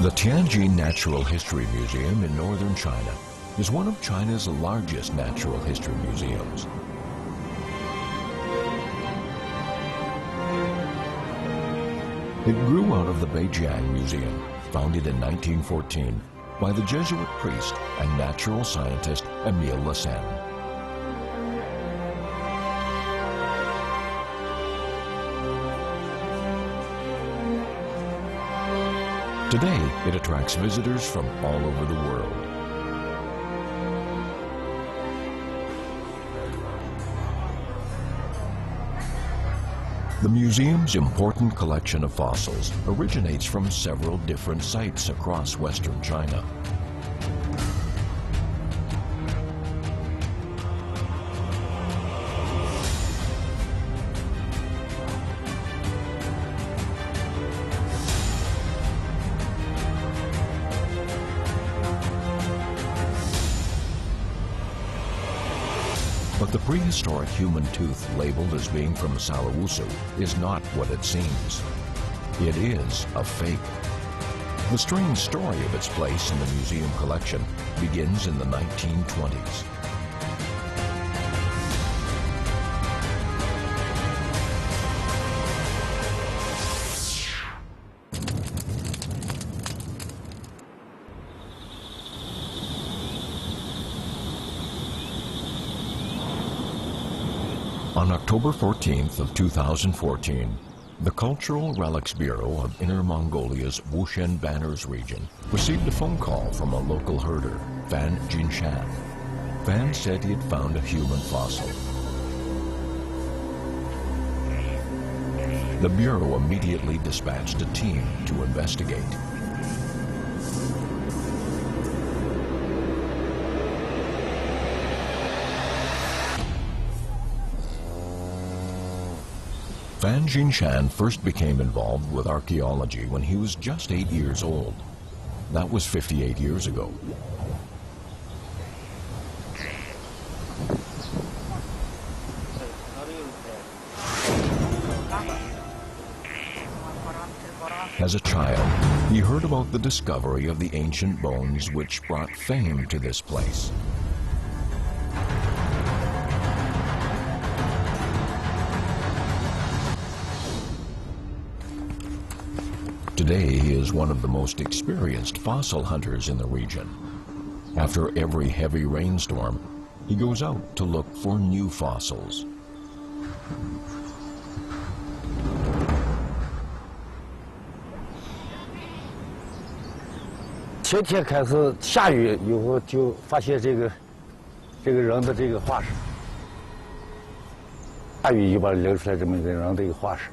The Tianjin Natural History Museum in northern China is one of China's largest natural history museums. It grew out of the Beijing Museum, founded in 1914 by the Jesuit priest and natural scientist Emile Lassen. Today, it attracts visitors from all over the world. The museum's important collection of fossils originates from several different sites across Western China. But the prehistoric human tooth labeled as being from Salawusu is not what it seems. It is a fake. The strange story of its place in the museum collection begins in the 1920s. On October 14th of 2014, the Cultural Relics Bureau of Inner Mongolia's Wushen Banners region received a phone call from a local herder, Fan Jinshan. Fan said he had found a human fossil. The Bureau immediately dispatched a team to investigate. Fan Jinshan first became involved with archaeology when he was just 8 years old. That was 58 years ago. As a child, he heard about the discovery of the ancient bones which brought fame to this place. Today, he is one of the most experienced fossil hunters in the region. After every heavy rainstorm, he goes out to look for new fossils.前天开始下雨以后，就发现这个人的这个化石。大雨就把流出来这么一个人的一个化石。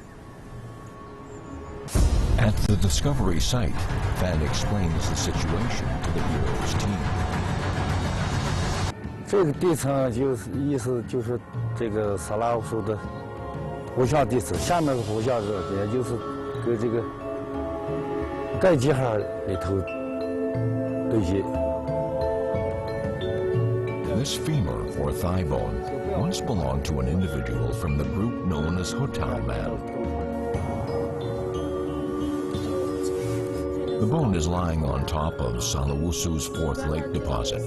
At the discovery site, Fan explains the situation to the Bureau's team. 这个地层就是意思就是这个萨拉乌苏的湖相地层，下面的湖相也就是跟这个盖基海里头对接。 This femur or thigh bone once belonged to an individual from the group known as Hotel Man. The bone is lying on top of Salawusu's fourth lake deposit.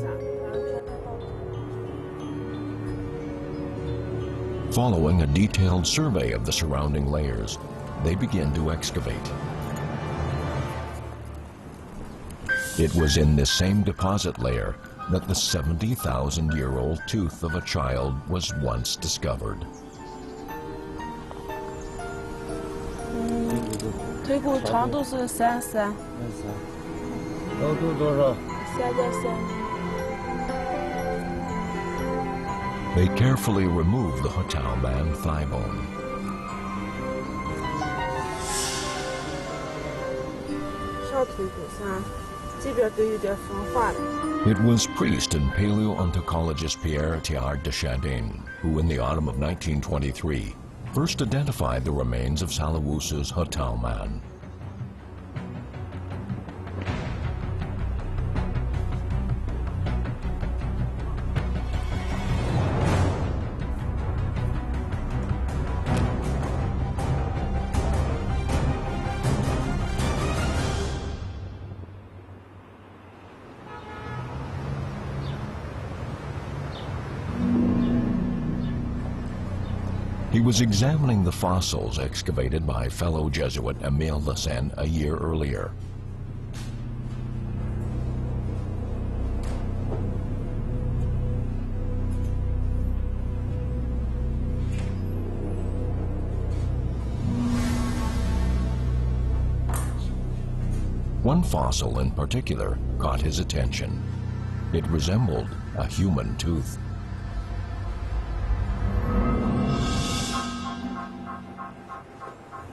Following a detailed survey of the surrounding layers, they begin to excavate. It was in this same deposit layer that the 70,000-year-old tooth of a child was once discovered. 腿骨长度是33，高度多少3.3。 They carefully remove the Hotel Man thigh bone. 小腿骨上这边都有点风化了。 It was priest and paleontologist Pierre Teilhard de Chardin who, in the autumn of 1923, first identified the remains of Salawusu's Hotel Man. He was examining the fossils excavated by fellow Jesuit Emile Lassen a year earlier. One fossil in particular caught his attention. It resembled a human tooth.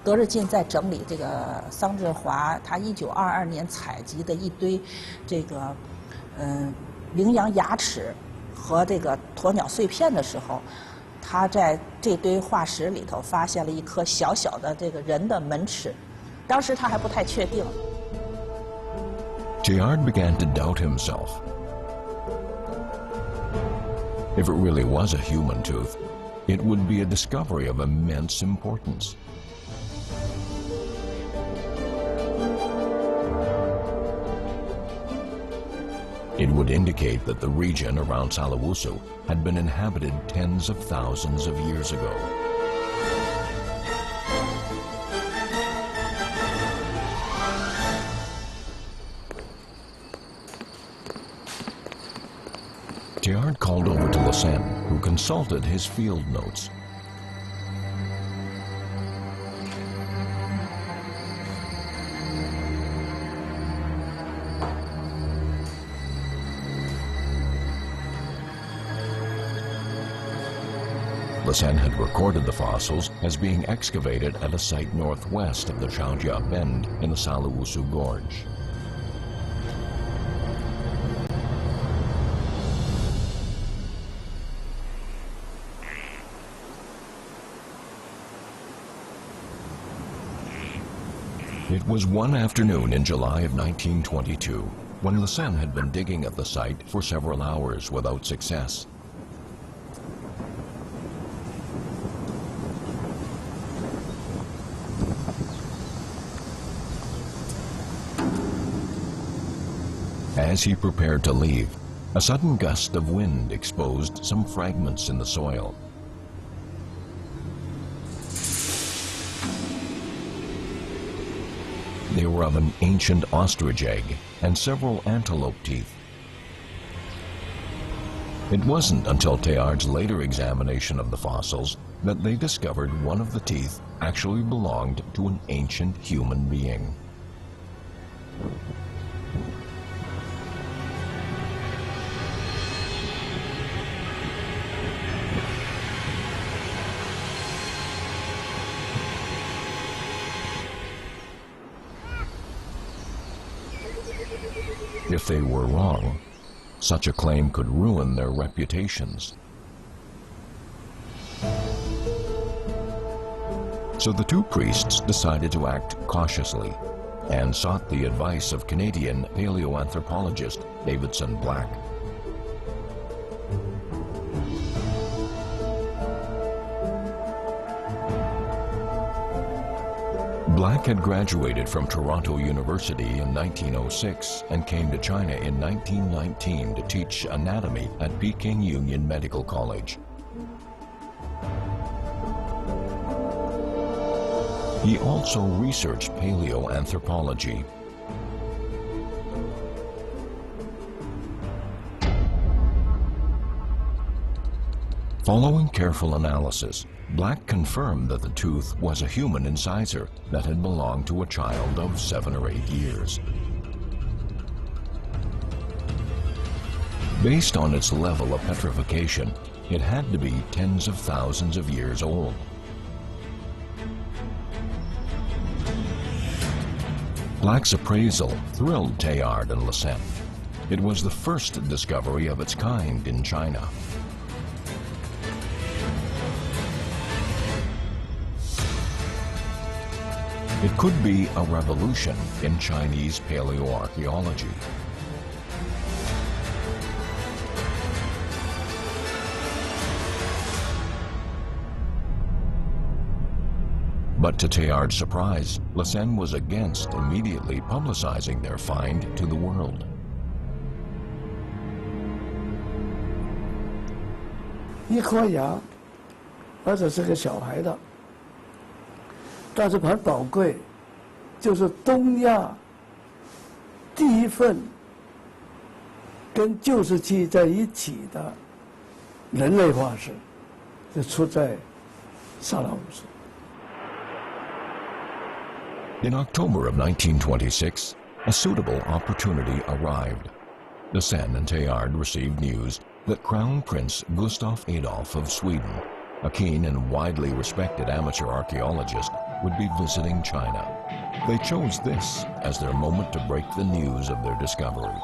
德日进在整理这个桑志华他1922年采集的一堆这个羚羊牙齿和这个鸵鸟碎片的时候，他在这堆化石里头发现了一颗小小的这个人的门齿，当时他还不太确定。Teilhard began to doubt himself. If it really was a human tooth, it would be a discovery of immense importance. It would indicate that the region around Salawusu had been inhabited tens of thousands of years ago. Teilhard called over to Lassen, who consulted his field notes. Lassen had recorded the fossils as being excavated at a site northwest of the Shaojia Bend in the Salawusu Gorge. It was one afternoon in July of 1922 when Lassen had been digging at the site for several hours without success. As he prepared to leave, a sudden gust of wind exposed some fragments in the soil. They were of an ancient ostrich egg and several antelope teeth. It wasn't until Teilhard's later examination of the fossils that they discovered one of the teeth actually belonged to an ancient human being. If they were wrong, such a claim could ruin their reputations. So the two priests decided to act cautiously and sought the advice of Canadian paleoanthropologist Davidson Black. Black had graduated from Toronto University in 1906 and came to China in 1919 to teach anatomy at Peking Union Medical College. He also researched paleoanthropology. Following careful analysis, Black confirmed that the tooth was a human incisor that had belonged to a child of 7 or 8 years. Based on its level of petrification, it had to be tens of thousands of years old. Black's appraisal thrilled Teilhard and Lassen. It was the first discovery of its kind in China. It could be a revolution in Chinese paleoarchaeology. But to Teilhard's surprise, Lassen was against immediately publicizing their find to the world. 一颗牙而且是个小孩的。但是很宝贵，就是东亚第一份跟旧石器在一起的人类化石，就出在萨拉乌斯。In October of 1926, a suitable opportunity arrived. The Sen and Teilhard received news that Crown Prince Gustav Adolf of Sweden, a keen and widely respected amateur archaeologist, would be visiting China. They chose this as their moment to break the news of their discovery.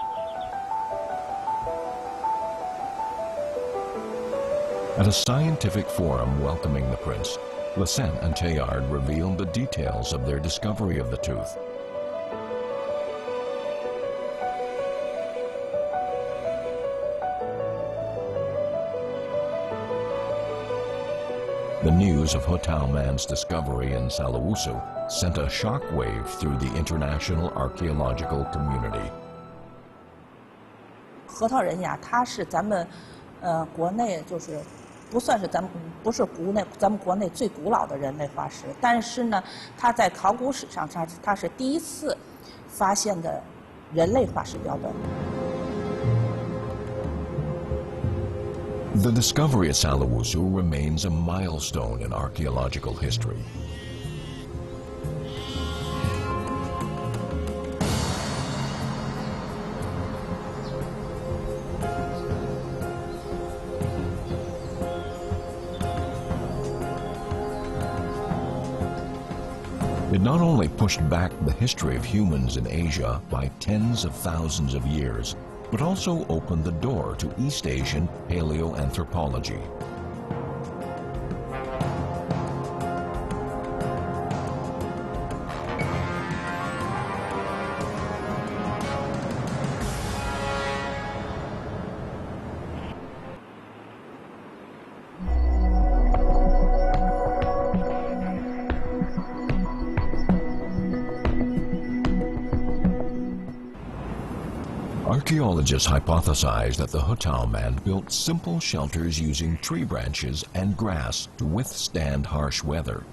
At a scientific forum welcoming the prince, Sen and Teilhard revealed the details of their discovery of the tooth. The news of Hotao Man's discovery in Salawusu sent a shockwave through the international archaeological community. 核桃人呀，它是咱们国内就是不算是不是咱们国内最古老的人类化石，但是呢，它在考古史上它是第一次发现的人类化石标本。The discovery at Salawusu remains a milestone in archaeological history. It not only pushed back the history of humans in Asia by tens of thousands of years, but also opened the door to East Asian paleoanthropology. Archaeologists hypothesize that the Hotao man built simple shelters using tree branches and grass to withstand harsh weather.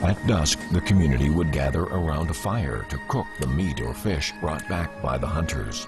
At dusk, the community would gather around a fire to cook the meat or fish brought back by the hunters.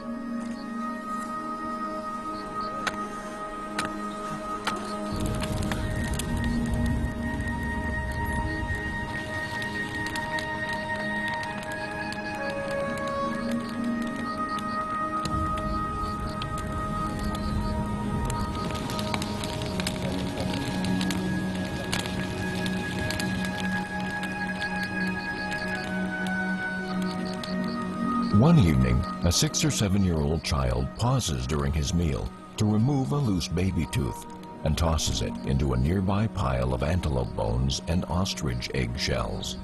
One evening, a 6 or 7-year-old child pauses during his meal to remove a loose baby tooth and tosses it into a nearby pile of antelope bones and ostrich egg shells.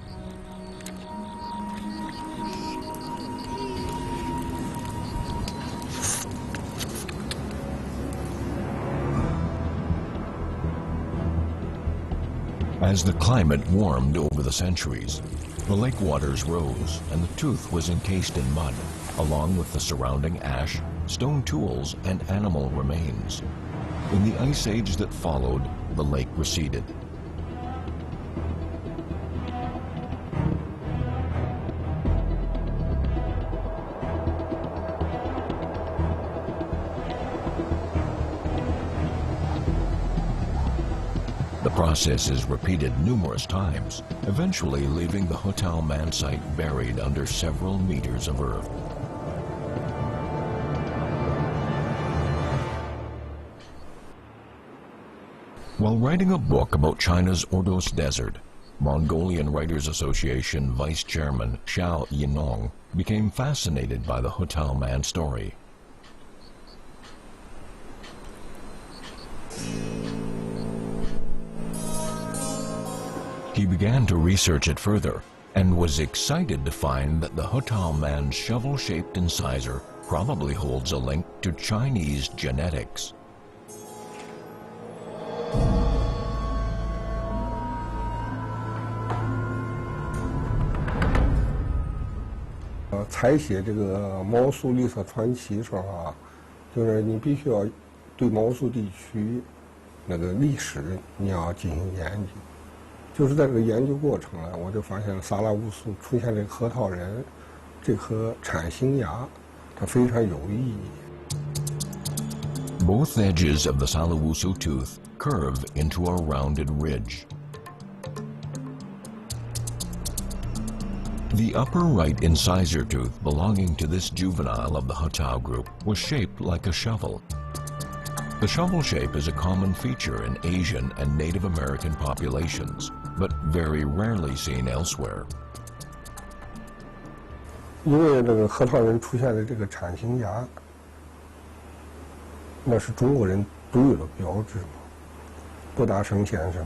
As the climate warmed over the centuries, the lake waters rose and the tooth was encased in mud, along with the surrounding ash, stone tools, and animal remains. In the ice age that followed, the lake receded. The process is repeated numerous times, eventually leaving the Hotao man site buried under several meters of earth. While writing a book about China's Ordos Desert, Mongolian Writers Association Vice Chairman Xiao Yinong became fascinated by the Hotao man story. He began to research it further and was excited to find that the Hotao man's shovel-shaped incisor probably holds a link to Chinese genetics. 采写这个毛苏绿色传奇时候啊，就是你必须要对毛苏地区那个历史你要进行研究。就是在这个研究过程呢，我就发现了萨拉乌苏出现这个核桃仁，这颗铲星芽，它非常有意义。Both edges of the Salawusu tooth curve into a rounded ridge. The upper right incisor tooth belonging to this juvenile of the Hutau group was shaped like a shovel. The shovel shape is a common feature in Asian and Native American populations, but very rarely seen elsewhere. 因为这个核桃仁出现的这个铲星芽，那是中国人独有的标志嘛。郭大生先生、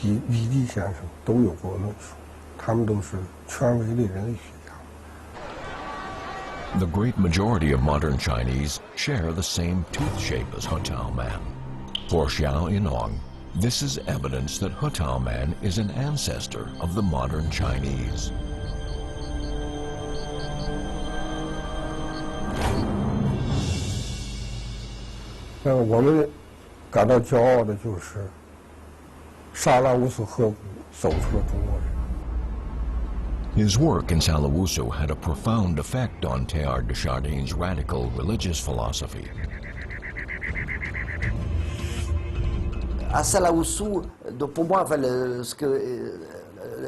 李济先生都有过论述，他们都是权威的人类学家。The great majority of modern Chinese share the same tooth shape as Hutau man. For Xiao Yinong, this is evidence that Hutau man is an ancestor of the modern Chinese. 我们感到骄傲的就是萨拉乌苏河谷走出了中国人。His work in Salawusu had a profound effect on Teilhard de Chardin's radical religious philosophy. À Salawusu, donc pour moi, enfin,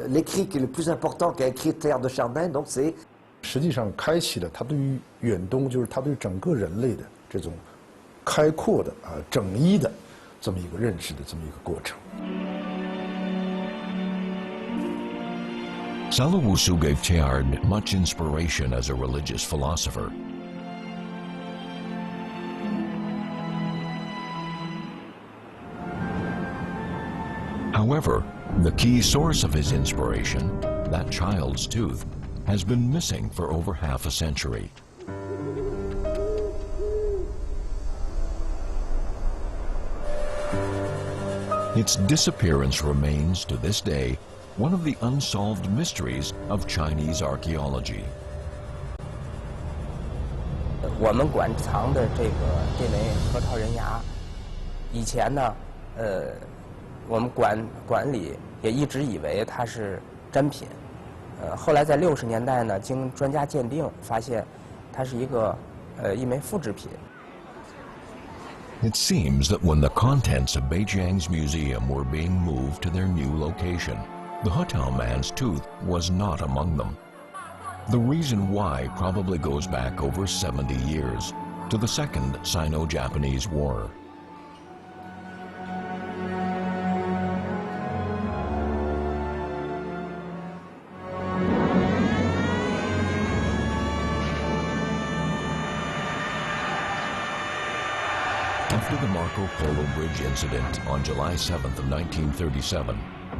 l'écrit qui est le plus important qu'a écrit Teilhard de Chardin, donc c'est 实际上开启了他对于远东，就是他对整个人类的这种开阔的整一的这么一个认识的这么一个过程。Salawusu gave Teilhard much inspiration as a religious philosopher. However, the key source of his inspiration, that child's tooth, has been missing for over half a century. Its disappearance remains, to this day, one of the unsolved mysteries of Chinese archaeology. 我们馆藏的这枚核桃人牙，以前呢，我们馆里也一直以为它是真品，后来在60年代呢，经专家鉴定，发现它是一枚复制品。 It seems that when the contents of Beijing's museum were being moved to their new location, the Hutau man's tooth was not among them. The reason why probably goes back over 70 years, to the Second Sino-Japanese War. After the Marco Polo Bridge incident on July 7th of 1937,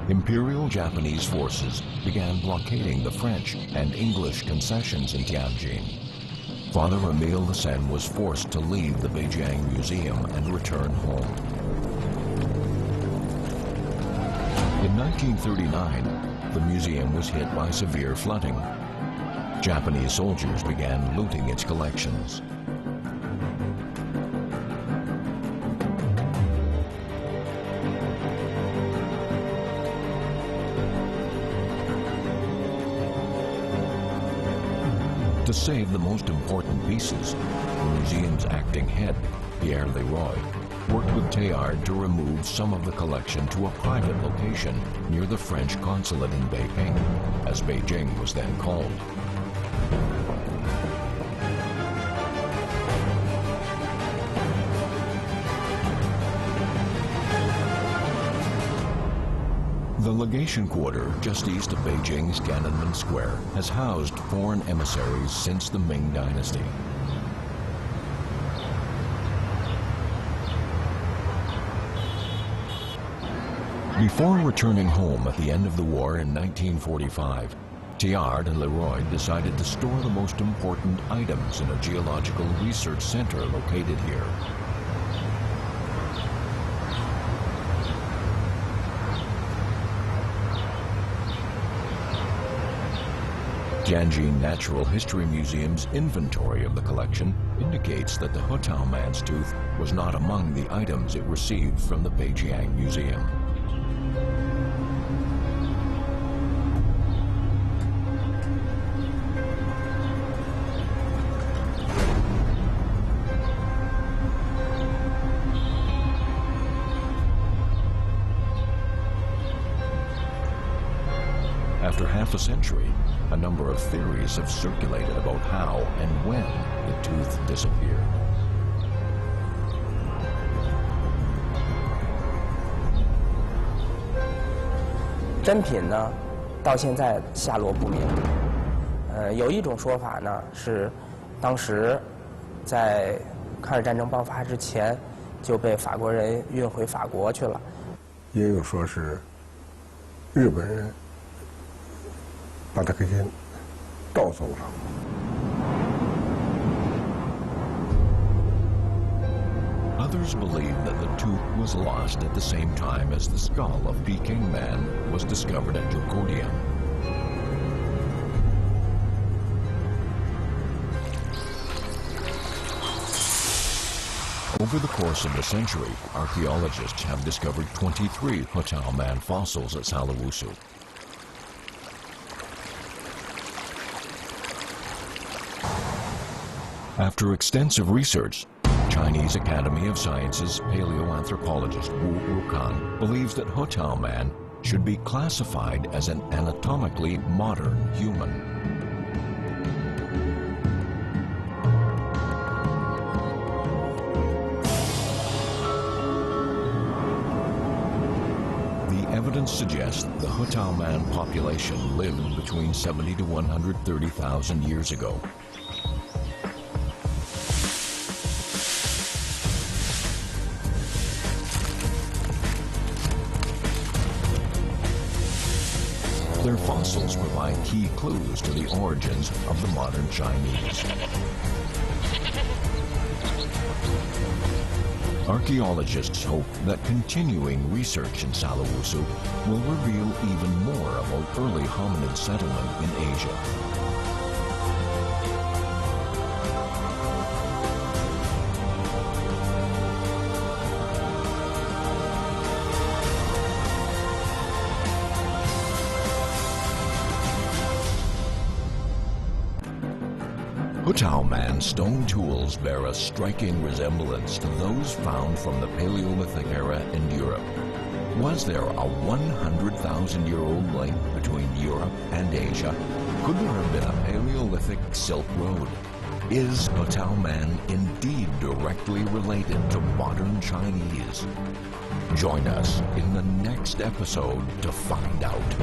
Imperial Japanese forces began blockading the French and English concessions in Tianjin. Father Emile de Seine was forced to leave the Beijing Museum and return home. In 1939, the museum was hit by severe flooding. Japanese soldiers began looting its collections. To save the most important pieces, the museum's acting head, Pierre Leroy, worked with Teilhard to remove some of the collection to a private location near the French consulate in Beiping, as Beijing was then called. The legation quarter just east of Beijing's Tiananmen Square has housed foreign emissaries since the Ming Dynasty. Before returning home at the end of the war in 1945, Teilhard and Leroy decided to store the most important items in a geological research center located here. Tianjin Natural History Museum's inventory of the collection indicates that the Hutao man's tooth was not among the items it received from the Beijing Museum. After half a century, a number of theories have circulated about how and when the tooth disappeared.真品呢，到现在下落不明。有一种说法呢是，当时在抗日战争爆发之前就被法国人运回法国去了。也有说是日本人把它给盗走了。Others believe that the tooth was lost at the same time as the skull of Peking man was discovered at Zhoukoudian. Over the course of the century, archaeologists have discovered 23 Hutao man fossils at Salawusu. After extensive research, Chinese Academy of Sciences paleoanthropologist Wu Wukan believes that Hutao man should be classified as an anatomically modern human. The evidence suggests the Hutao man population lived between 70 to 130,000 years ago. Their fossils provide key clues to the origins of the modern Chinese. Archaeologists hope that continuing research in Salawusu will reveal even more about early hominid settlement in Asia. Hutao man stone tools bear a striking resemblance to those found from the Paleolithic era in Europe. Was there a 100,000-year-old link between Europe and Asia? Could there have been a Paleolithic Silk Road? Is Hutao man indeed directly related to modern Chinese? Join us in the next episode to find out.